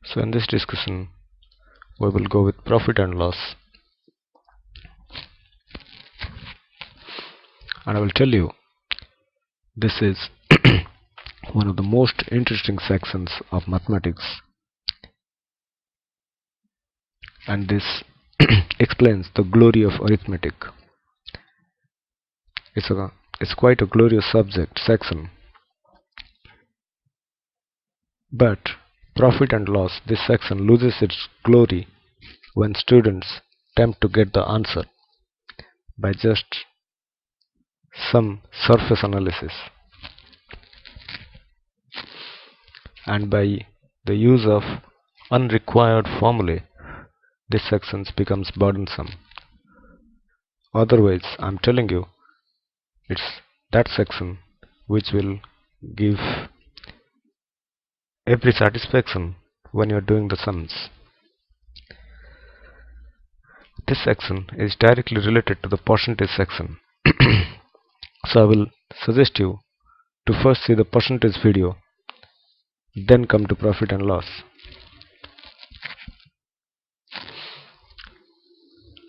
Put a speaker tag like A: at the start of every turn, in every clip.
A: So in this discussion we will go with profit and loss, and I will tell you this is one of the most interesting sections of mathematics, and this explains the glory of arithmetic. It's quite a glorious subject section, but profit and loss, this section loses its glory when students attempt to get the answer by just some surface analysis, and by the use of unrequired formulae. This section becomes burdensome. Otherwise, I'm telling you, it's that section which will give every satisfaction when you're doing the sums. This section is directly related to the percentage section. So I will suggest you to first see the percentage video, then come to profit and loss.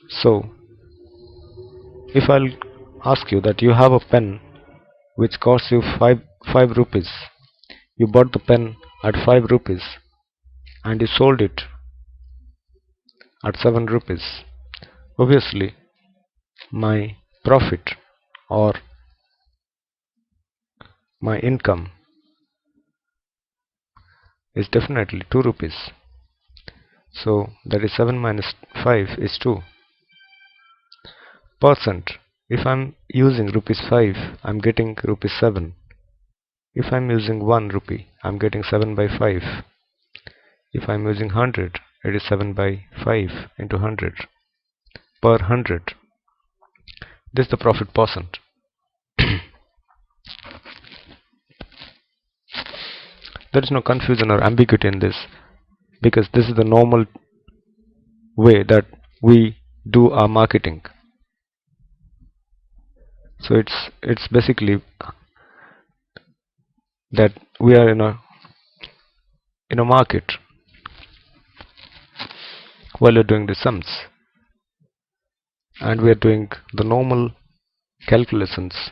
A: So if I'll ask you that you have a pen which costs you 5 rupees, you bought the pen at 5 rupees and you sold it at 7 rupees. Obviously my profit or my income is definitely 2 rupees. So that is 7 minus 5 is 2. Percent. If I'm using rupees 5, I'm getting rupees 7. If I'm using 1 rupee, I'm getting 7 by 5. If I'm using 100, it is 7 by 5 into 100 per 100. This is the profit percent. There is no confusion or ambiguity in this, because this is the normal way that we do our marketing. So it's basically that we are in a market while you're doing the sums, and we are doing the normal calculations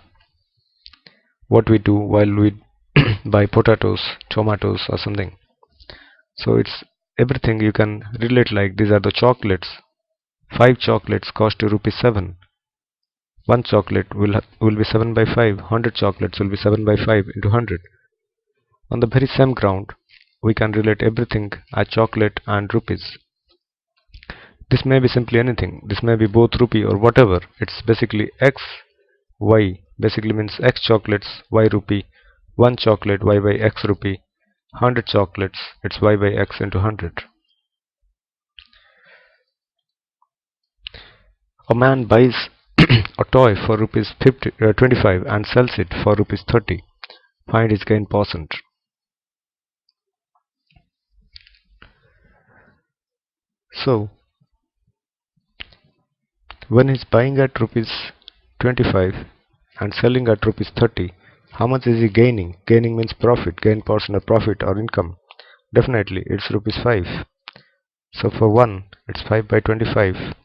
A: what we do while we buy potatoes, tomatoes or something. So it's everything you can relate, like these are the chocolates. 5 chocolates cost you rupees 7. 1 chocolate will be 7 by 5. 100 chocolates will be 7 by 5 into 100. On the very same ground, we can relate everything as chocolate and rupees. This may be simply anything. This may be both rupee or whatever. It's basically x, y. Basically means x chocolates, y rupee. 1 chocolate, y by x rupee. 100 chocolates, it's y by x into 100. A man buys a toy for rupees 25 and sells it for rupees 30. Find his gain percent. So when he's buying at rupees 25 and selling at rupees 30, how much is he gaining? Gaining means profit, gain percent of profit or income. Definitely it's rupees 5. So for 1 it's 5 by 25.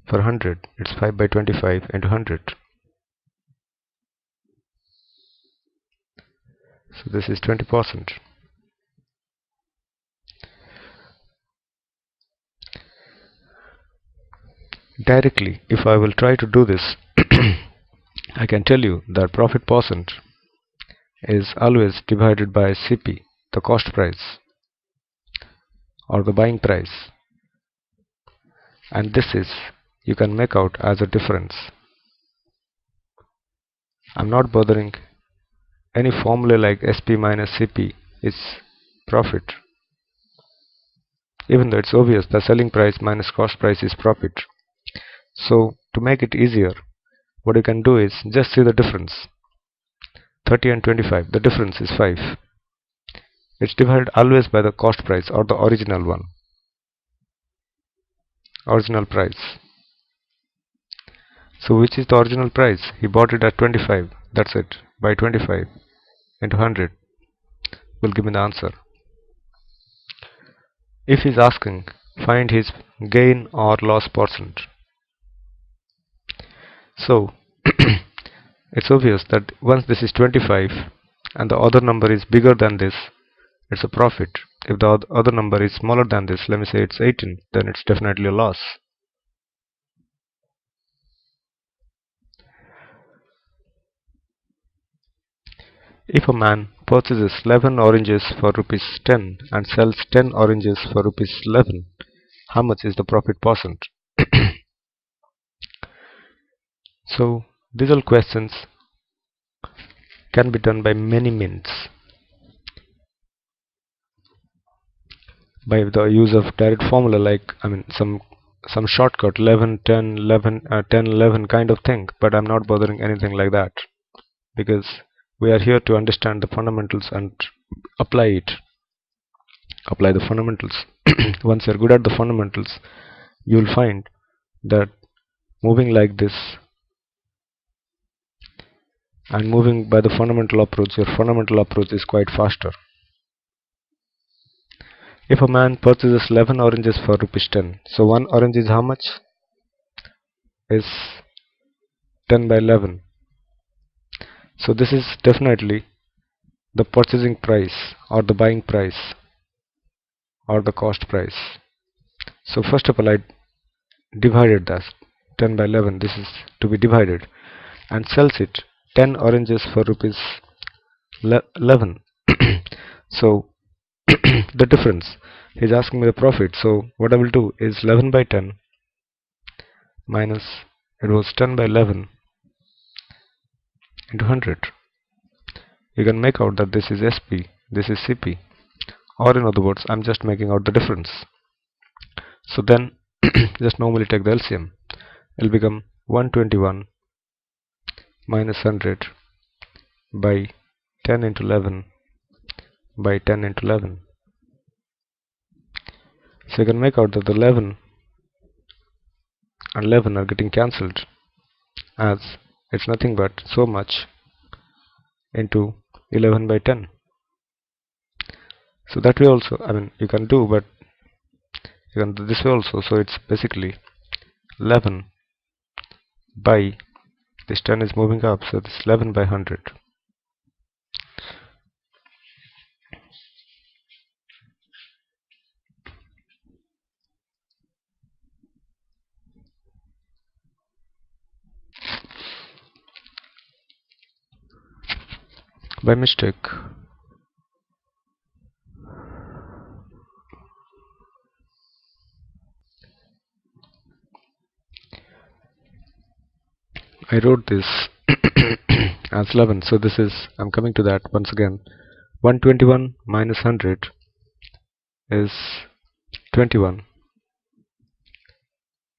A: For 100 it's 5 by 25 into 100. So this is 20%. Directly, if I will try to do this, I can tell you that profit percent is always divided by CP, the cost price or the buying price, and this is you can make out as a difference. I'm not bothering any formula like SP minus CP is profit, even though it's obvious the selling price minus cost price is profit. So to make it easier, what you can do is just see the difference. 30 and 25, the difference is 5. It's divided always by the cost price or the original one, original price. So which is the original price? He bought it at 25, that's it. By 25 into 100 will give me the answer. if he's asking find his gain or loss percent. So it's obvious that once this is 25 and the other number is bigger than this, it's a profit. If the other number is smaller than this, let me say it's 18, then it's definitely a loss. If a man purchases 11 oranges for rupees 10 and sells 10 oranges for rupees 11, how much is the profit percent? So these all questions can be done by many means, by the use of direct formula, like some shortcut 11 10 11 10 11 kind of thing, but I'm not bothering anything like that, because we are here to understand the fundamentals and apply the fundamentals. Once you're good at the fundamentals, you'll find that moving like this and moving by the fundamental approach, your fundamental approach is quite faster. If a man purchases 11 oranges for rupees 10, so one orange is how much? Is 10 by 11. So this is definitely the purchasing price or the buying price or the cost price. So first of all, I divided that 10 by 11, this is to be divided, and sells it 10 oranges for rupees 11. So the difference, he's asking me the profit, so what I will do is 11 by 10 minus, it was 10 by 11 into 100. You can make out that this is SP, this is CP, or in other words, I'm just making out the difference. So then just normally take the LCM. It will become 121 minus 100 by 10 into 11 by 10 into 11. So you can make out that the 11 and 11 are getting cancelled, as it's nothing but so much into 11 by 10. So that way also, you can do, but you can do this way also. So it's basically 11 by, this 10 is moving up, so this 11 by 100. By mistake, I wrote this as 11. So this is, I'm coming to that once again. 121 minus 100 is 21.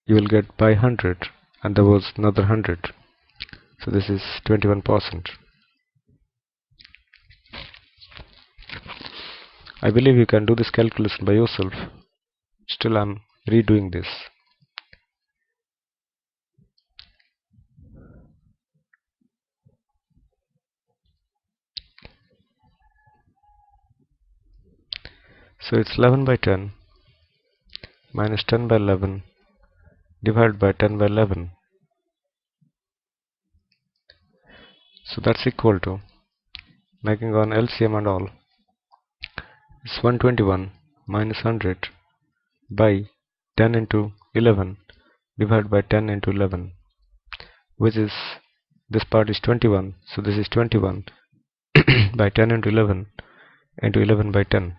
A: You will get by 100, and there was another 100. So this is 21%. I believe you can do this calculation by yourself. Still, I'm redoing this. So it's 11 by 10 minus 10 by 11 divided by 10 by 11. So that's equal to, making on LCM and all, it's 121 minus 100 by 10 into 11 divided by 10 into 11, which is, this part is 21, so this is 21 by 10 into 11 by 10,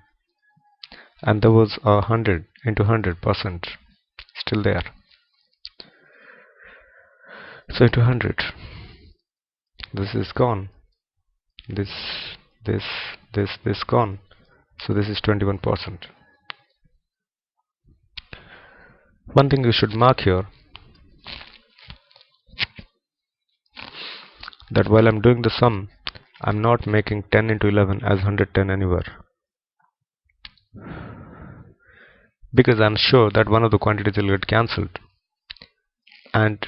A: and there was 100 into 100% still there. So into 100, this is gone, this gone, so this is 21%. One thing you should mark here, that while I'm doing the sum, I'm not making 10 into 11 as 110 anywhere, because I'm sure that one of the quantities will get cancelled, and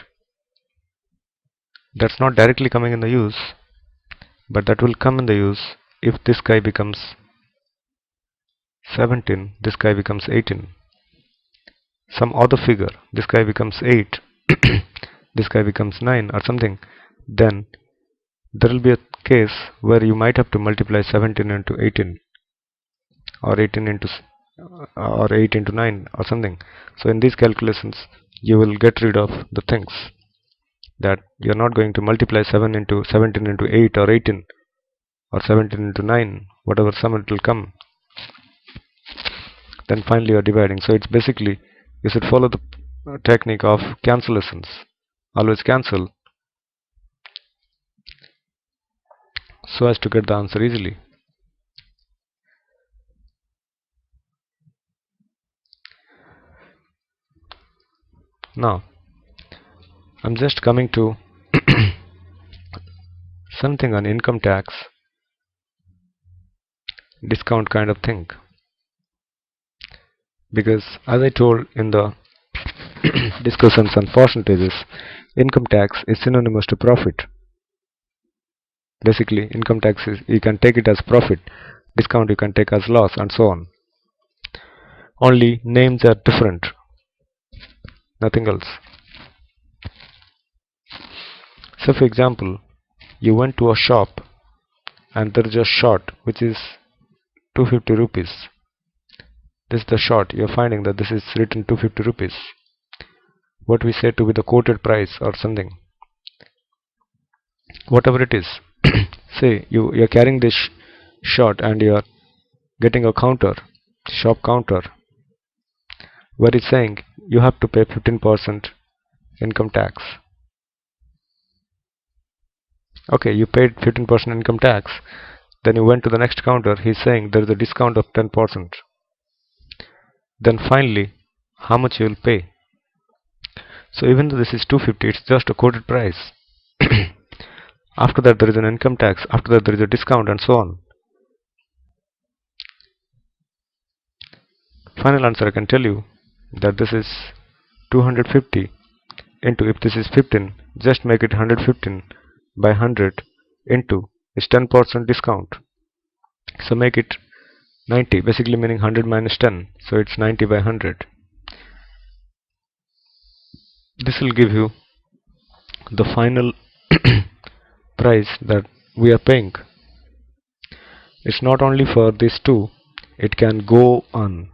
A: that's not directly coming in the use, but that will come in the use if this guy becomes 17, this guy becomes 18. Some other figure, this guy becomes 8, this guy becomes 9 or something. Then there will be a case where you might have to multiply 17 into 18 or 18 into or 8 into 9 or something. So in these calculations you will get rid of the things that you're not going to multiply 7 into 17 into 8 or 18 or 17 into 9, whatever sum it will come. Then finally you're dividing. So it's basically, you should follow the technique of cancellations. Always cancel so as to get the answer easily. Now I'm just coming to something on income tax, discount kind of thing, because as I told in the discussions on percentages, income tax is synonymous to profit. Basically, income tax is, you can take it as profit, discount you can take as loss, and so on. Only names are different, nothing else. So for example, you went to a shop and there is a short which is 250 rupees. This is the short. You're finding that this is written 250 rupees. What we say to be the quoted price or something. Whatever it is. Say you're carrying this short and you're getting a counter, shop counter, where it's saying you have to pay 15% income tax. Okay, you paid 15% income tax. Then you went to the next counter. He's saying there is a discount of 10%. Then finally, how much you will pay? So even though this is 250, it's just a quoted price. After that there is an income tax. After that there is a discount and so on. Final answer, I can tell you that this is 250 into, if this is 15, just make it 115 by 100 into is 10% discount. So make it 90, basically meaning 100 minus 10. So it's 90 by 100. This will give you the final price that we are paying. It's not only for these two, it can go on.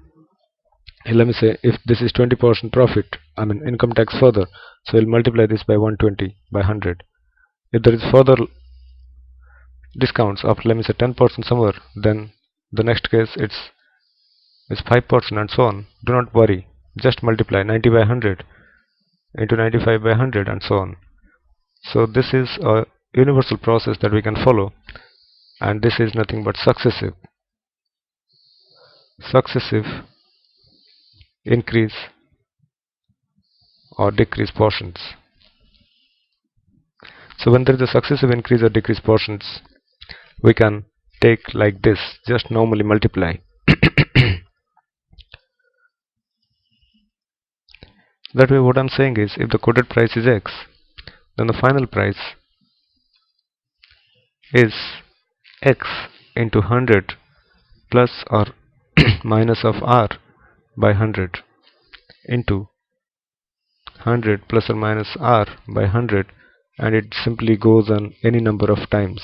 A: Let me say if this is 20% profit, I mean income tax further, so we'll multiply this by 120 by 100. If there is further discounts of, let me say, 10% somewhere, then the next case it's 5% and so on. Do not worry, just multiply 90 by 100 into 95 by 100 and so on. So this is a universal process that we can follow, and this is nothing but successive increase or decrease portions. So when there is a successive increase or decrease portions, we can take like this, just normally multiply. That way what I'm saying is, if the quoted price is X, then the final price is X into 100 plus or minus of R by 100 into 100 plus or minus R by 100, and it simply goes on any number of times.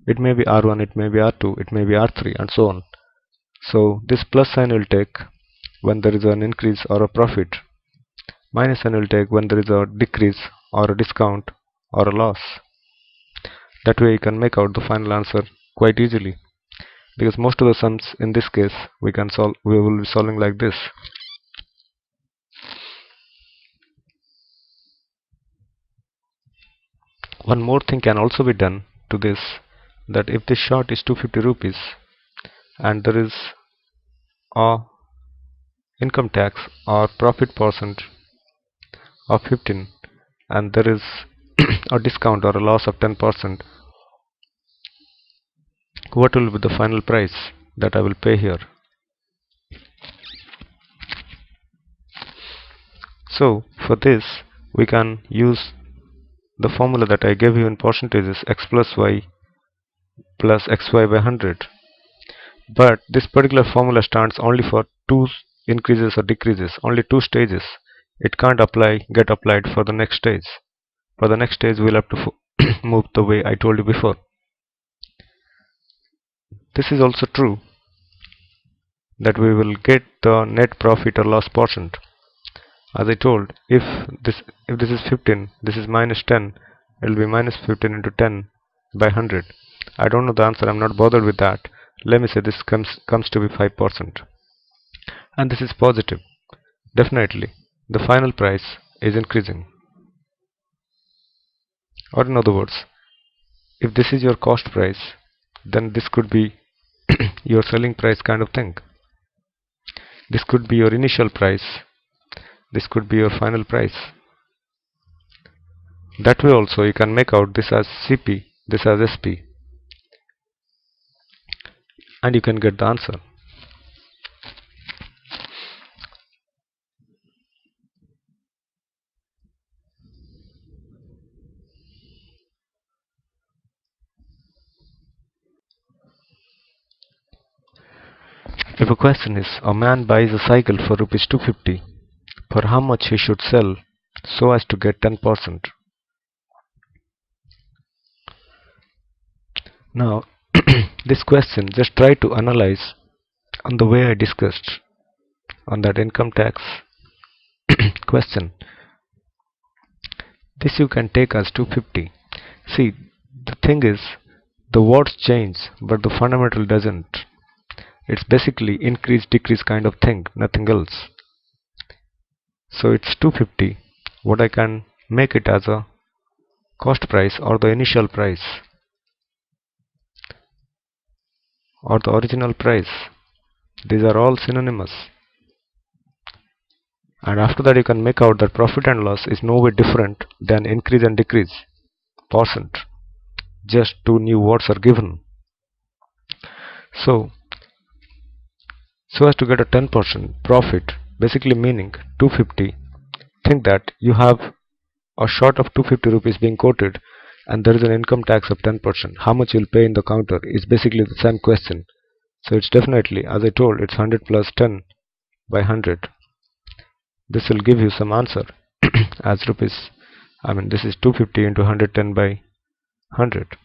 A: It may be R1, it may be R2, it may be R3 and so on. So this plus sign will take when there is an increase or a profit. Minus sign will take when there is a decrease or a discount or a loss. That way you can make out the final answer quite easily, because most of the sums in this case we will be solving like this. One more thing can also be done to this, that if this short is 250 rupees and there is a income tax or profit percent of 15 and there is a discount or a loss of 10%, what will be the final price that I will pay here? So for this we can use the formula that I gave you in percentages, x plus y plus xy by 100. But this particular formula stands only for two increases or decreases, only two stages. It can't get applied for the next stage. For the next stage, we'll have to move the way I told you before. This is also true that we will get the net profit or loss percent. As I told, if this is 15, this is minus 10, it will be minus 15 into 10 by 100. I don't know the answer, I'm not bothered with that. Let me say this comes to be 5%. And this is positive. Definitely, the final price is increasing. Or in other words, if this is your cost price, then this could be your selling price kind of thing. This could be your initial price. This could be your final price. That way also you can make out this as CP, this as SP, and you can get the answer. If a question is, a man buys a cycle for rupees 250, for how much he should sell so as to get 10%. Now, this question, just try to analyze on the way I discussed on that income tax question. This you can take as 250. See, the thing is, the words change, but the fundamental doesn't. It's basically increase decrease kind of thing, nothing else. So it's 250. What I can make it as a cost price or the initial price or the original price. These are all synonymous. And after that you can make out that profit and loss is no way different than increase and decrease percent. Just two new words are given. So as to get a 10% profit, basically meaning 250, think that you have a short of 250 rupees being quoted and there is an income tax of 10%. How much you'll pay in the counter is basically the same question. So it's definitely, as I told, it's 100 plus 10 by 100. This will give you some answer as rupees, this is 250 into 110 by 100.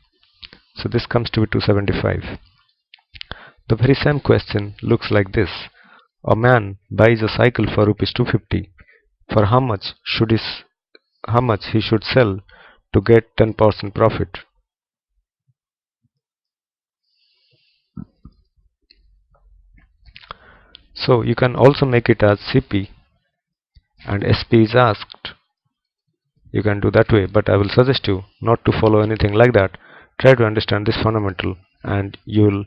A: So this comes to be 275. The very same question looks like this. A man buys a cycle for rupees 250. For how much he should sell to get 10% profit? So you can also make it as CP and SP is asked. You can do that way, but I will suggest you not to follow anything like that. Try to understand this fundamental and you'll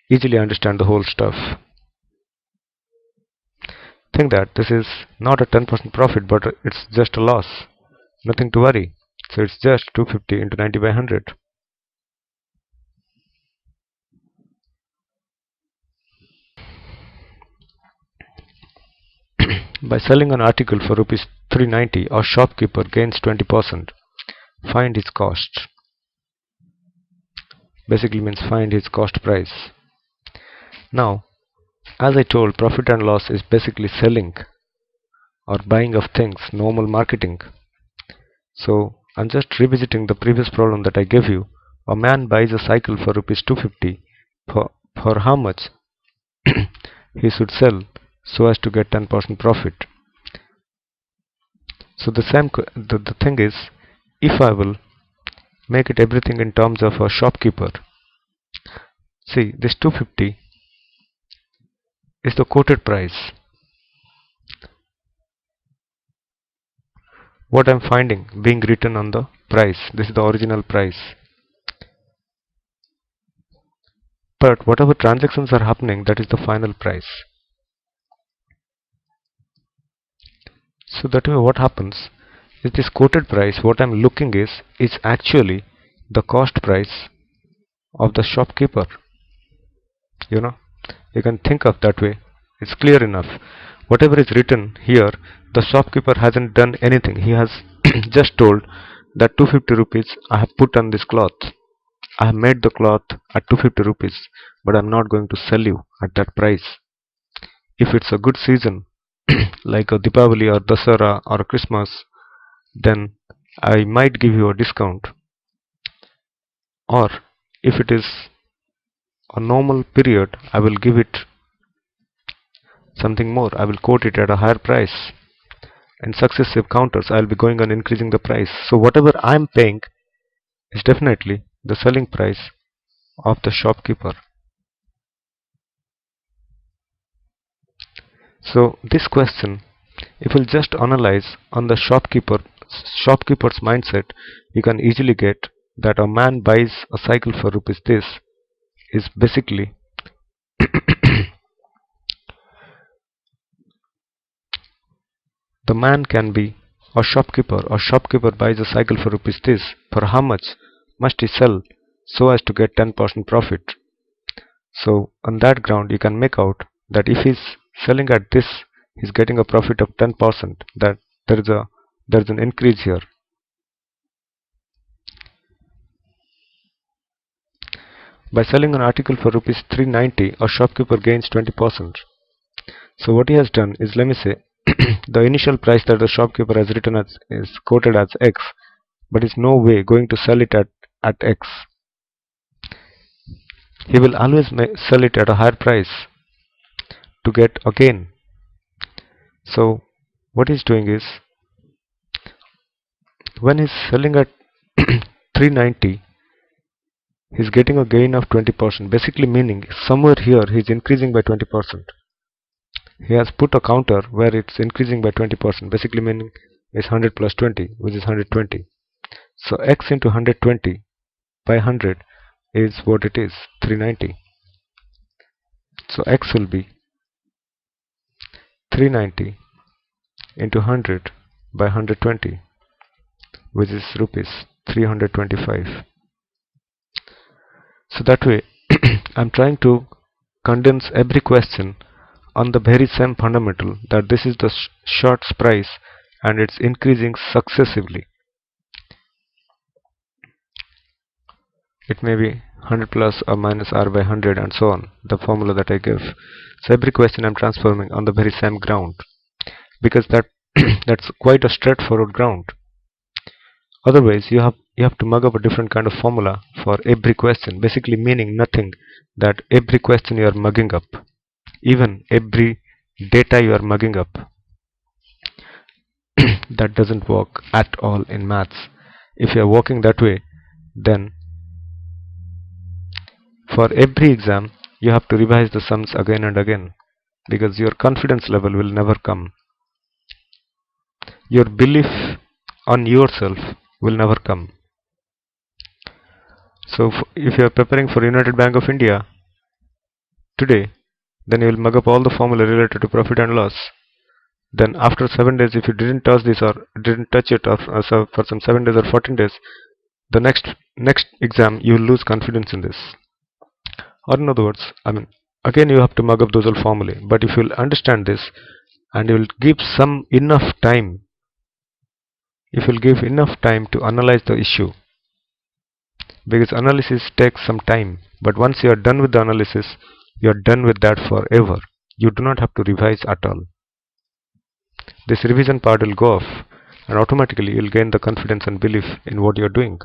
A: easily understand the whole stuff. Think that this is not a 10% profit, but it's just a loss. Nothing to worry. So it's just 250 into 90 by 100. By selling an article for rupees 390, a shopkeeper gains 20%. Find his cost. Basically means find his cost price. Now, as I told, profit and loss is basically selling or buying of things, normal marketing. So I'm just revisiting the previous problem that I gave you. A man buys a cycle for rupees 250. For how much he should sell so as to get 10% profit. So the thing is, if I will make it everything in terms of a shopkeeper, see, this 250 is the quoted price. What I'm finding being written on the price, this is the original price. But whatever transactions are happening, that is the final price. So that way what happens is this quoted price, what I'm looking is actually the cost price of the shopkeeper. You can think of that way. It's clear enough. Whatever is written here, the shopkeeper hasn't done anything. He has just told that 250 rupees I have put on this cloth. I have made the cloth at 250 rupees, but I'm not going to sell you at that price. If it's a good season, like a Deepavali or Dasara or a Christmas, then I might give you a discount. Or if it is a normal period, I will give it something more. I will quote it at a higher price. In successive counters, I will be going on increasing the price. So whatever I am paying is definitely the selling price of the shopkeeper. So this question, if we'll just analyze on the shopkeeper's mindset, you can easily get that a man buys a cycle for rupees this is basically the man can be a shopkeeper. A shopkeeper buys a cycle for rupees this. For how much must he sell so as to get 10% profit? So on that ground you can make out that if he's selling at this, he's getting a profit of 10%. That there's an increase here. By selling an article for rupees 390, a shopkeeper gains 20%. So what he has done is, let me say, the initial price that the shopkeeper has written as is quoted as X, but is no way going to sell it at X. He will always sell it at a higher price to get a gain. So what he's doing is, when he's selling at 390, he's getting a gain of 20%, basically meaning somewhere here he's increasing by 20%. He has put a counter where it's increasing by 20%, basically meaning is 100 plus 20, which is 120. So X into 120 by 100 is what it is, 390. So X will be 390 into 100 by 120, which is rupees 325. So that way I'm trying to condense every question on the very same fundamental, that this is the short's price and it's increasing successively. It may be 100 plus or minus r by 100 and so on, the formula that I give. So every question I'm transforming on the very same ground, because that's quite a straightforward ground. Otherwise you have to mug up a different kind of formula for every question, basically meaning nothing, that every question you are mugging up, even every data you are mugging up. That doesn't work at all in maths. If you are working that way, then for every exam you have to revise the sums again and again, because your confidence level will never come. Your belief on yourself will never come. So if you are preparing for United Bank of India today, then you will mug up all the formula related to profit and loss. Then after 7 days, if you didn't touch this or didn't touch it so for some 7 days or 14 days, the next exam you will lose confidence in this. Or in other words, I mean, again you have to mug up those all formulae. But if you will understand this and you will give enough time, if you will give enough time to analyze the issue, because analysis takes some time, but once you are done with the analysis, you are done with that forever. You do not have to revise at all. This revision part will go off and automatically you will gain the confidence and belief in what you are doing.